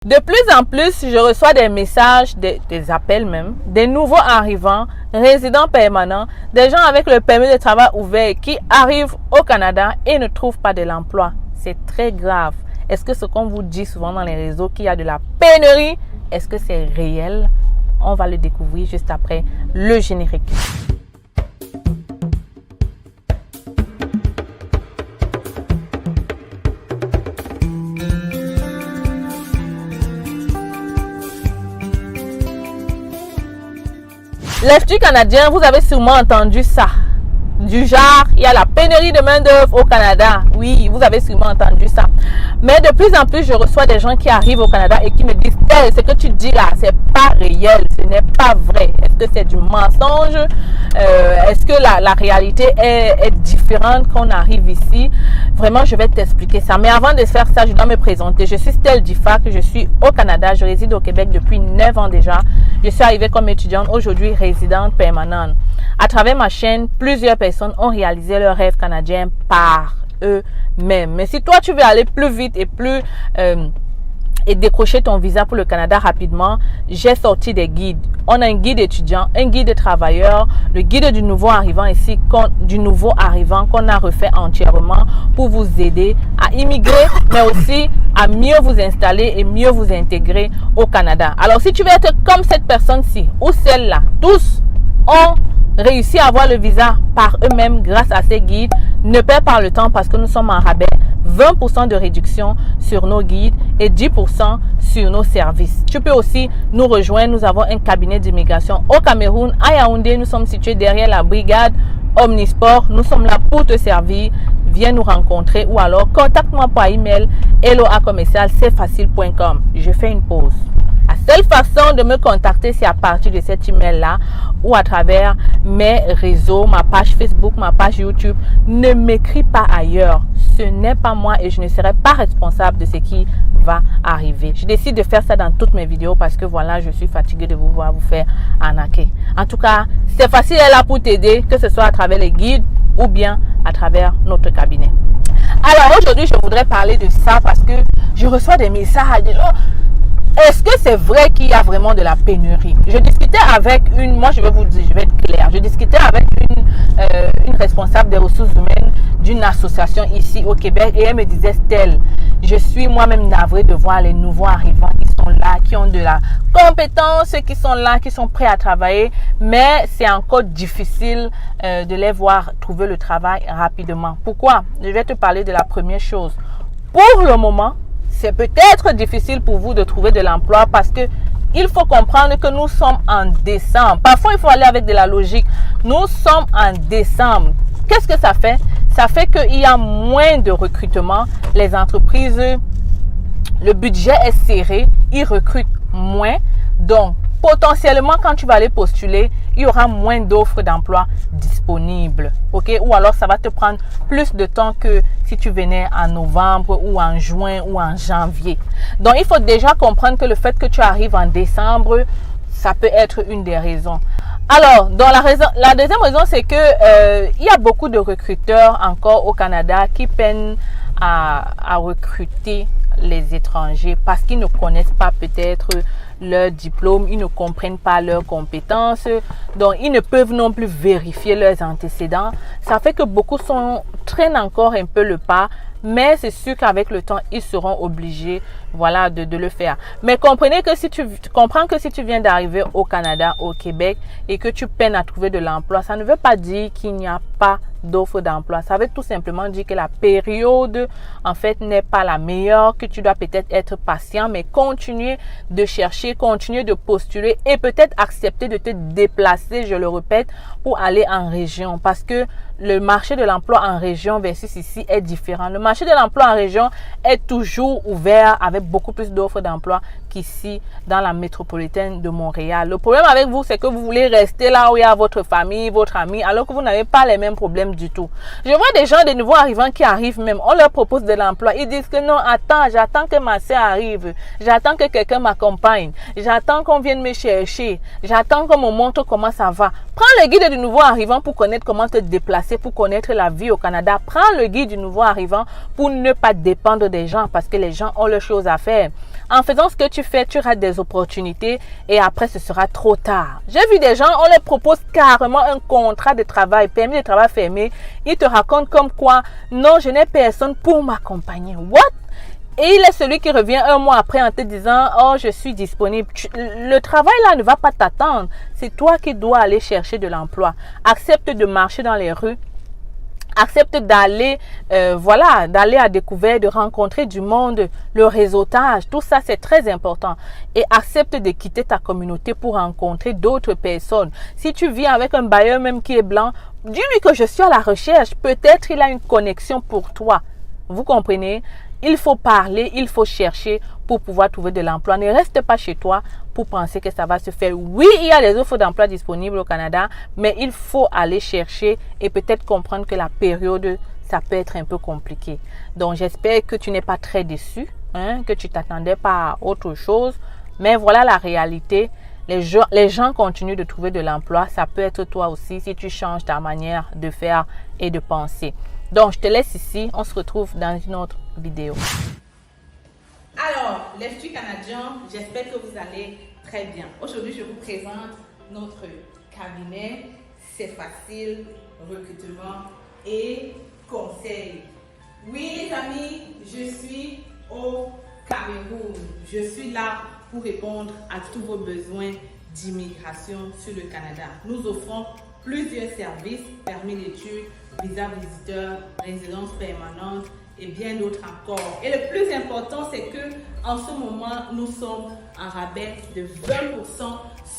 De plus en plus, je reçois des messages, des appels même, des nouveaux arrivants, résidents permanents, des gens avec le permis de travail ouvert qui arrivent au Canada et ne trouvent pas de l'emploi. C'est très grave. Est-ce que ce qu'on vous dit souvent dans les réseaux qu'il y a de la pénurie, est-ce que c'est réel? On va le découvrir juste après le générique. L'Institut canadien, vous avez sûrement entendu ça. Du genre, il y a la pénurie de main-d'œuvre au Canada. Oui, vous avez sûrement entendu ça. Mais de plus en plus, je reçois des gens qui arrivent au Canada et qui me disent hey, ce que tu dis là, c'est pas réel, ce n'est pas vrai. Est-ce que c'est du mensonge? Est-ce que la réalité est différente quand on arrive ici? Vraiment, je vais t'expliquer ça. Mais avant de faire ça, je dois me présenter. Je suis Stell Difac, je suis au Canada, je réside au Québec depuis 9 ans déjà. Je suis arrivée comme étudiante, aujourd'hui résidente permanente. À travers ma chaîne, plusieurs personnes ont réalisé leur rêve canadien par eux-mêmes. Mais si toi, tu veux aller plus vite et décrocher ton visa pour le Canada rapidement, j'ai sorti des guides. On a un guide étudiant, un guide de travailleur, le guide du nouveau arrivant ici, qu'on a refait entièrement pour vous aider à immigrer, mais aussi à mieux vous installer et mieux vous intégrer au Canada. Alors, si tu veux être comme cette personne-ci ou celle-là, tous ont réussi à avoir le visa par eux-mêmes grâce à ces guides, ne perds pas le temps parce que nous sommes en rabais. 20% de réduction sur nos guides et 10% sur nos services. Tu peux aussi nous rejoindre. Nous avons un cabinet d'immigration au Cameroun, à Yaoundé. Nous sommes situés derrière la brigade Omnisport. Nous sommes là pour te servir. Viens nous rencontrer ou alors contacte-moi par email hello@cfacile.com. Je fais une pause. La seule façon de me contacter, c'est à partir de cet email-là ou à travers mes réseaux, ma page Facebook, ma page YouTube. Ne m'écris pas ailleurs. Ce n'est pas moi et je ne serai pas responsable de ce qui va arriver. Je décide de faire ça dans toutes mes vidéos parce que voilà, je suis fatiguée de vous voir vous faire arnaquer. En tout cas, c'est facile là pour t'aider, que ce soit à travers les guides ou bien à travers notre cabinet. Alors aujourd'hui, je voudrais parler de ça parce que je reçois des messages de gens. Est-ce que c'est vrai qu'il y a vraiment de la pénurie? Je discutais avec moi je vais vous dire, je vais être claire. Je discutais avec une responsable des ressources humaines d'une association ici au Québec et elle me disait Stell, je suis moi-même navrée de voir les nouveaux arrivants qui sont là, qui ont de la compétence, qui sont là, qui sont prêts à travailler, mais c'est encore difficile de les voir trouver le travail rapidement. Pourquoi? Je vais te parler de la première chose. Pour le moment, c'est peut-être difficile pour vous de trouver de l'emploi parce que il faut comprendre que nous sommes en décembre. Parfois, il faut aller avec de la logique. Nous sommes en décembre. Qu'est-ce que ça fait? Ça fait qu'il y a moins de recrutement. Les entreprises, le budget est serré. Ils recrutent moins. Donc, potentiellement, quand tu vas aller postuler, il y aura moins d'offres d'emploi disponibles. OK? Ou alors, ça va te prendre plus de temps que si tu venais en novembre ou en juin ou en janvier. Donc, il faut déjà comprendre que le fait que tu arrives en décembre, ça peut être une des raisons. Alors, la deuxième raison, c'est que il y a beaucoup de recruteurs encore au Canada qui peinent à recruter les étrangers parce qu'ils ne connaissent pas peut-être leur diplôme, ils ne comprennent pas leurs compétences, donc ils ne peuvent non plus vérifier leurs antécédents. Ça fait que beaucoup traînent encore un peu le pas, mais c'est sûr qu'avec le temps, ils seront obligés de le faire. Mais comprenez que si tu viens d'arriver au Canada, au Québec, et que tu peines à trouver de l'emploi, ça ne veut pas dire qu'il n'y a pas d'offres d'emploi. Ça veut tout simplement dire que la période, en fait, n'est pas la meilleure, que tu dois peut-être être patient, mais continuer de chercher, continuer de postuler et peut-être accepter de te déplacer, je le répète, pour aller en région. Parce que le marché de l'emploi en région versus ici est différent. Le marché de l'emploi en région est toujours ouvert avec beaucoup plus d'offres d'emploi qu'ici dans la métropolitaine de Montréal. Le problème avec vous, c'est que vous voulez rester là où il y a votre famille, votre ami, alors que vous n'avez pas les mêmes problèmes du tout. Je vois des gens, des nouveaux arrivants qui arrivent même, on leur propose de l'emploi. Ils disent que non, attends, j'attends que ma sœur arrive. J'attends que quelqu'un m'accompagne. J'attends qu'on vienne me chercher. J'attends qu'on me montre comment ça va. Prends le guide du nouveau arrivant pour connaître comment te déplacer, pour connaître la vie au Canada. Prends le guide du nouveau arrivant pour ne pas dépendre des gens parce que les gens ont leurs choses à faire. En faisant ce que tu fais, tu rates des opportunités et après, ce sera trop tard. J'ai vu des gens, on leur propose carrément un contrat de travail, permis de travail fermé. Ils te racontent comme quoi, non, je n'ai personne pour m'accompagner. What? Et il est celui qui revient un mois après en te disant « Oh, je suis disponible ». Le travail là ne va pas t'attendre. C'est toi qui dois aller chercher de l'emploi. Accepte de marcher dans les rues. Accepte d'aller d'aller à découvert, de rencontrer du monde, le réseautage. Tout ça, c'est très important. Et accepte de quitter ta communauté pour rencontrer d'autres personnes. Si tu vis avec un bailleur même qui est blanc, dis-lui que je suis à la recherche. Peut-être il a une connexion pour toi. Vous comprenez? Il faut parler, il faut chercher pour pouvoir trouver de l'emploi. Ne reste pas chez toi pour penser que ça va se faire. Oui, il y a des offres d'emploi disponibles au Canada, mais il faut aller chercher et peut-être comprendre que la période, ça peut être un peu compliqué. Donc, j'espère que tu n'es pas très déçu, que tu t'attendais pas à autre chose. Mais voilà la réalité. Les gens continuent de trouver de l'emploi. Ça peut être toi aussi si tu changes ta manière de faire et de penser. Donc, je te laisse ici. On se retrouve dans une autre vidéo. Alors, les filles canadiens, j'espère que vous allez très bien. Aujourd'hui, je vous présente notre cabinet. C'est facile, recrutement et conseil. Oui, les amis, je suis au Cameroun. Je suis là pour répondre à tous vos besoins d'immigration sur le Canada. Nous offrons plusieurs services, permis d'études, visa visiteur, résidence permanente et bien d'autres encore. Et le plus important, c'est que en ce moment, nous sommes en rabais de 20%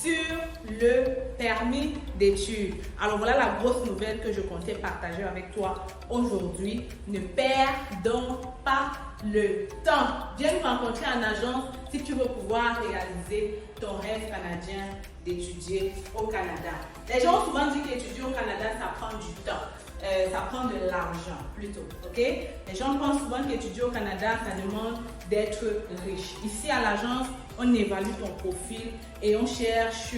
sur le permis d'études. Alors voilà la grosse nouvelle que je comptais partager avec toi aujourd'hui. Ne perds donc pas le temps. Viens nous rencontrer en agence si tu veux pouvoir réaliser ton rêve canadien d'étudier au Canada. Les gens ont souvent dit qu'étudier au Canada, ça prend du temps. Ça prend de l'argent plutôt, ok? Les gens pensent souvent qu'étudier au Canada, ça demande d'être riche. Ici à l'agence, on évalue ton profil et on cherche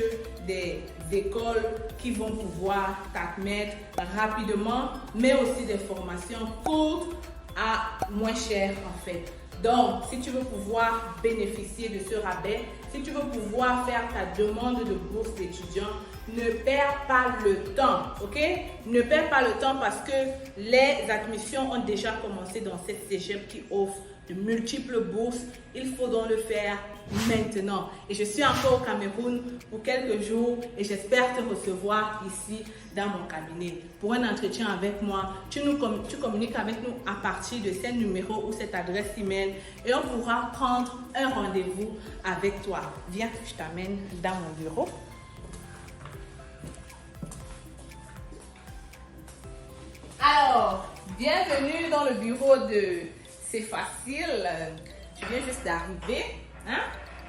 des écoles qui vont pouvoir t'admettre rapidement, mais aussi des formations courtes à moins cher en fait. Donc, si tu veux pouvoir bénéficier de ce rabais, si tu veux pouvoir faire ta demande de bourse d'étudiant, ne perds pas le temps, ok? Ne perds pas le temps parce que les admissions ont déjà commencé dans cette cégep qui offre de multiples bourses. Il faut donc le faire maintenant. Et je suis encore au Cameroun pour quelques jours et j'espère te recevoir ici dans mon cabinet pour un entretien avec moi. Tu communiques avec nous à partir de ce numéro ou cette adresse email et on pourra prendre un rendez-vous avec toi. Viens, je t'amène dans mon bureau. Alors, bienvenue dans le bureau de C'est facile. Tu viens juste d'arriver. Hein?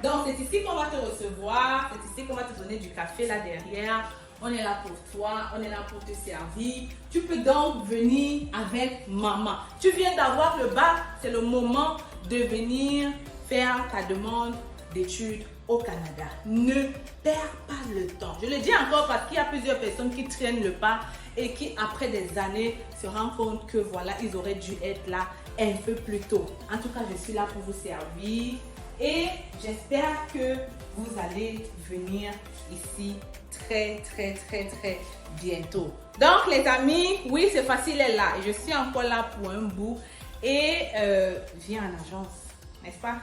Donc, c'est ici qu'on va te recevoir. C'est ici qu'on va te donner du café là derrière. On est là pour toi. On est là pour te servir. Tu peux donc venir avec maman. Tu viens d'avoir le bac. C'est le moment de venir faire ta demande d'études au Canada. Ne perds pas le temps. Je le dis encore parce qu'il y a plusieurs personnes qui traînent le pas et qui, après des années, se rendent compte que voilà, ils auraient dû être là un peu plus tôt. En tout cas, je suis là pour vous servir et j'espère que vous allez venir ici très bientôt. Donc, les amis, oui, c'est facile, elle est là. Et je suis encore là pour un bout et viens en agence, n'est-ce pas?